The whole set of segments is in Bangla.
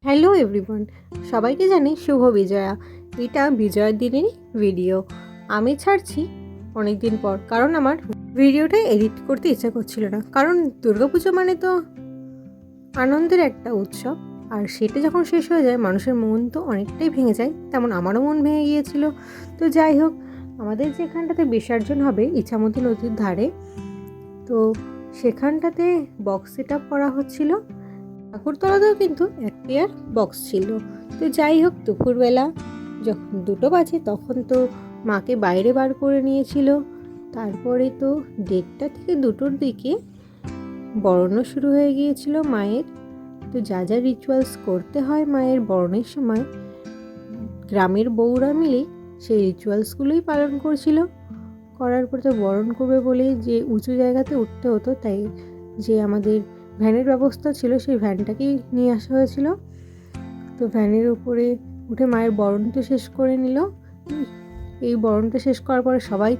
হ্যালো এভরিওয়ান, সবাইকে জানি শুভ বিজয়া। এটা বিজয়ার দিনেরই ভিডিও আমি ছাড়ছি অনেক দিন পর, কারণ আমার ভিডিওটা এডিট করতে ইচ্ছা করছিল না। কারণ দুর্গাপুজো মানে তো আনন্দের একটা উৎসব, আর সেটা যখন শেষ হয়ে যায় মানুষের মন তো অনেকটাই ভেঙে যায়। তেমন আমারও মন ভেঙে গিয়েছিল। তো যাই হোক, আমাদের যেখানটাতে বিসর্জন হবে ইছামতি নদীর ধারে, তো সেখানটাতে বক্স সেট আপ করা হচ্ছিল। ঠাকুরতলাতেও কিন্তু এক পেয়ার বক্স ছিল। তো যাই হোক, দুপুরবেলা যখন 2টো বাজে তখন তো মাকে বাইরে বার করে নিয়েছিল। তারপরে তো 1:30 থেকে 2টোর দিকে বরণও শুরু হয়ে গিয়েছিল মায়ের। তো যা যা রিচুয়ালস করতে হয় মায়ের বরণের সময়, গ্রামের বউরা মিলে সেই রিচুয়ালসগুলোই পালন করছিল। করার পর তো বরণ করবে বলে যে উঁচু জায়গাতে উঠতে হতো, তাই যে আমাদের ভ্যানের ব্যবস্থা ছিল সেই ভ্যানটাকেই নিয়ে আসা হয়েছিল। তো ভ্যানের উপরে উঠে মায়ের বরণটা শেষ করে নিল। এই বরণটা শেষ করার পরে সবাই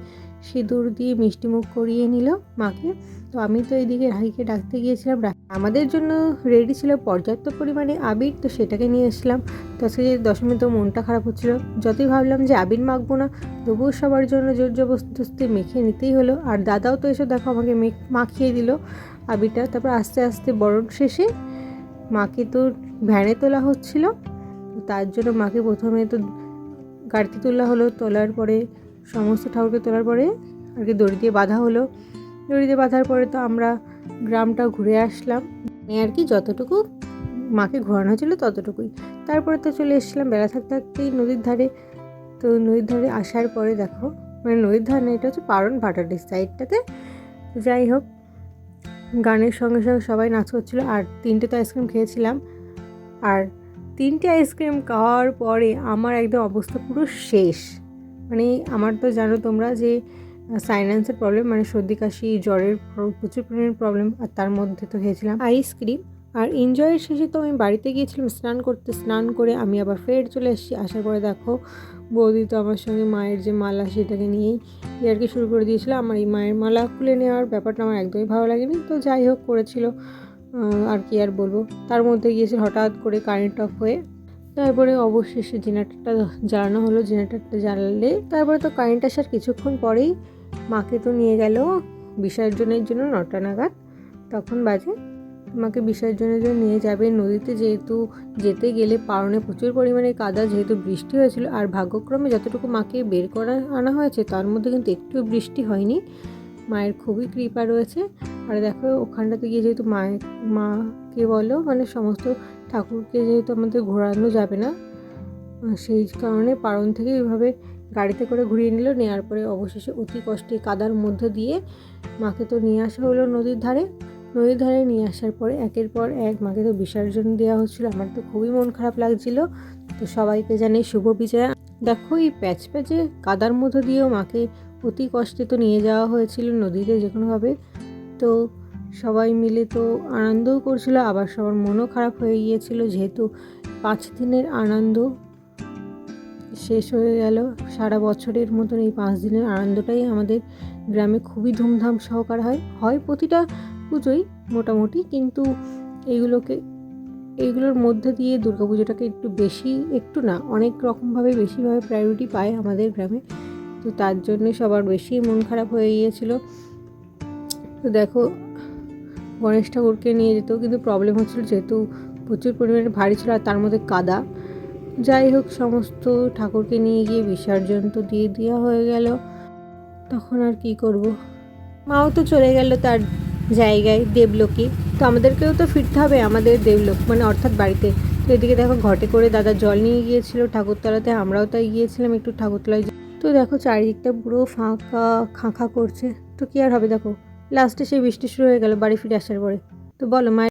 সিঁদুর দিয়ে মিষ্টিমুখ করিয়ে নিল মাকে। তো আমি তো এইদিকে রাহিকে ডাকতে গিয়েছিলাম। আমাদের জন্য রেডি ছিল পর্যাপ্ত পরিমাণে আবির, তো সেটাকে নিয়ে এসেছিলাম। তো আজকে যে দশমী, তো মনটা খারাপ হচ্ছিল। যতই ভাবলাম যে আবির মাখবো না, তবুও সবার জন্য জোর জবরদস্তি মেখে নিতেই হলো। আর দাদাও তো এসে দেখো আমাকে মাখিয়ে দিল আবিরটা। তারপর আস্তে আস্তে বরণ শেষে মাকে তো ভ্যানে তোলা হচ্ছিল। তো তার জন্য মাকে প্রথমে তো গাড়িতে তোলা হলো। তোলার পরে সমস্ত ঠাকুরকে তোলার পরে আর কি দড়ি দিয়ে বাঁধা হলো। দড়ি দিয়ে বাঁধার পরে তো আমরা গ্রামটা ঘুরে আসলাম, আর কি যতটুকু মাকে ঘোরানো ছিল ততটুকুই। তারপরে তো চলে এসেছিলাম বেলা থাকতে থাকতেই নদীর ধারে। তো নদীর ধারে আসার পরে দেখো, মানে নদীর ধারে না, এটা হচ্ছে পারণ ভাটাটির সাইডটাতে। যাই হোক, গানের সঙ্গে সঙ্গে সবাই নাচ করছিলো। আর 3টে তো আইসক্রিম খেয়েছিলাম। আর 3টে আইসক্রিম খাওয়ার পরে আমার একদম অবস্থা পুরো শেষ। মানে আমার তো জানো তোমরা যে সাইনাসের প্রবলেম, মানে সর্দি কাশি জ্বরের প্রচুর পরিমাণের প্রবলেম। আর তার মধ্যে তো খেয়েছিলাম আইসক্রিম। আর এনজয়ের শেষে তো আমি বাড়িতে গিয়েছিলাম স্নান করতে। স্নান করে আমি আবার ফের চলে এসেছি। আসার পরে দেখো বৌদি তো আমার সঙ্গে মায়ের যে মালা সেটাকে নিয়েই আর কি শুরু করে দিয়েছিল। আমার এই মায়ের মালা খুলে নেওয়ার ব্যাপারটা আমার একদমই ভালো লাগেনি। তো যাই হোক করেছিল, আর কি আর বলবো। তার মধ্যে গিয়েছিল হঠাৎ করে কারেন্ট অফ হয়ে। তারপরে অবশেষে জেনারেটরটা জ্বালানো হলো। জেনারেটরটা জ্বালালে তারপরে তো কারেন্ট আসার কিছুক্ষণ পরেই মাকে তো নিয়ে গেল বিসর্জনের জন্য 9টা নাগাদ তখন বাজে। মাকে বিসর্জনের জন্য নিয়ে যাবে নদীতে, যেহেতু যেতে গেলে পারণে প্রচুর পরিমাণে কাদা, যেহেতু বৃষ্টি হয়েছিল। আর ভাগ্যক্রমে যতটুকু মাকে বের করা আনা হয়েছে তার মধ্যে কিন্তু একটু বৃষ্টি হয়নি। মায়ের খুবই কৃপা রয়েছে। আর দেখো ওখানটাতে গিয়ে যেহেতু মাকে বলো, মানে সমস্ত ঠাকুরকে যেহেতু আমাদের ঘোরানো যাবে না, সেই কারণে পারণ থেকে এইভাবে গাড়িতে করে ঘুরিয়ে নিল। নেওয়ার পরে অবশেষে অতি কষ্টে কাদার মধ্যে দিয়ে মাকে তো নিয়ে আসা হলো নদীর ধারে। নদীর ধারে নিয়ে আসার পরে একের পর এক মাকে তো বিসর্জন দেওয়া হচ্ছিলো। আমার তো খুবই মন খারাপ লাগছিল। তো সবাইকে জানাই শুভ বিজয়া। দেখো এই প্যাচ প্যাচে কাদার মধ্যে দিয়েও মাকে অতি কষ্টে তো নিয়ে যাওয়া হয়েছিল নদীতে যে কোনোভাবে। তো সবাই মিলে তো আনন্দও করছিল, আবার সবার মনও খারাপ হয়ে গিয়েছিল, যেহেতু 5 দিনের আনন্দ শেষ হয়ে গেল। সারা বছরের মতন এই 5 দিনের আনন্দটাই আমাদের গ্রামে খুবই ধুমধাম সহকারে হয় প্রতিটা পুজোই মোটামুটি, কিন্তু এইগুলোর মধ্যে দিয়ে দুর্গাপুজোটাকে একটু বেশি, একটু না অনেক রকমভাবে বেশিভাবে প্রায়োরিটি পায় আমাদের গ্রামে। তো তার জন্যে সবার বেশি মন খারাপ হয়ে গিয়েছিল। তো দেখো গণেশ ঠাকুরকে নিয়ে যেতেও কিন্তু প্রবলেম হচ্ছিলো, যেহেতু প্রচুর পরিমাণে ভারী ছিল আর তার মধ্যে কাদা। যাই হোক, সমস্ত ঠাকুরকে নিয়ে গিয়ে বিসর্জন তো দিয়ে দেওয়া হয়ে গেল। তখন আর কি করব, মাও তো চলে গেল তার জায়গায় দেবলোকে। তো আমাদেরকেও তো ফিরতে হবে আমাদের দেবলোক, মানে অর্থাৎ বাড়িতে। তো এদিকে দেখো ঘটে করে দাদা জল নিয়ে গিয়েছিল ঠাকুরতলাতে, আমরাও তাই গিয়েছিলাম একটু ঠাকুরতলায়। তো দেখো চারিদিকটা পুরো ফাঁকা খাঁ করছে। তো কি আর হবে, দেখো লাস্টে সেই বৃষ্টি শুরু হয়ে গেল বাড়ি ফিরে আসার পরে। তো বলো মায়ের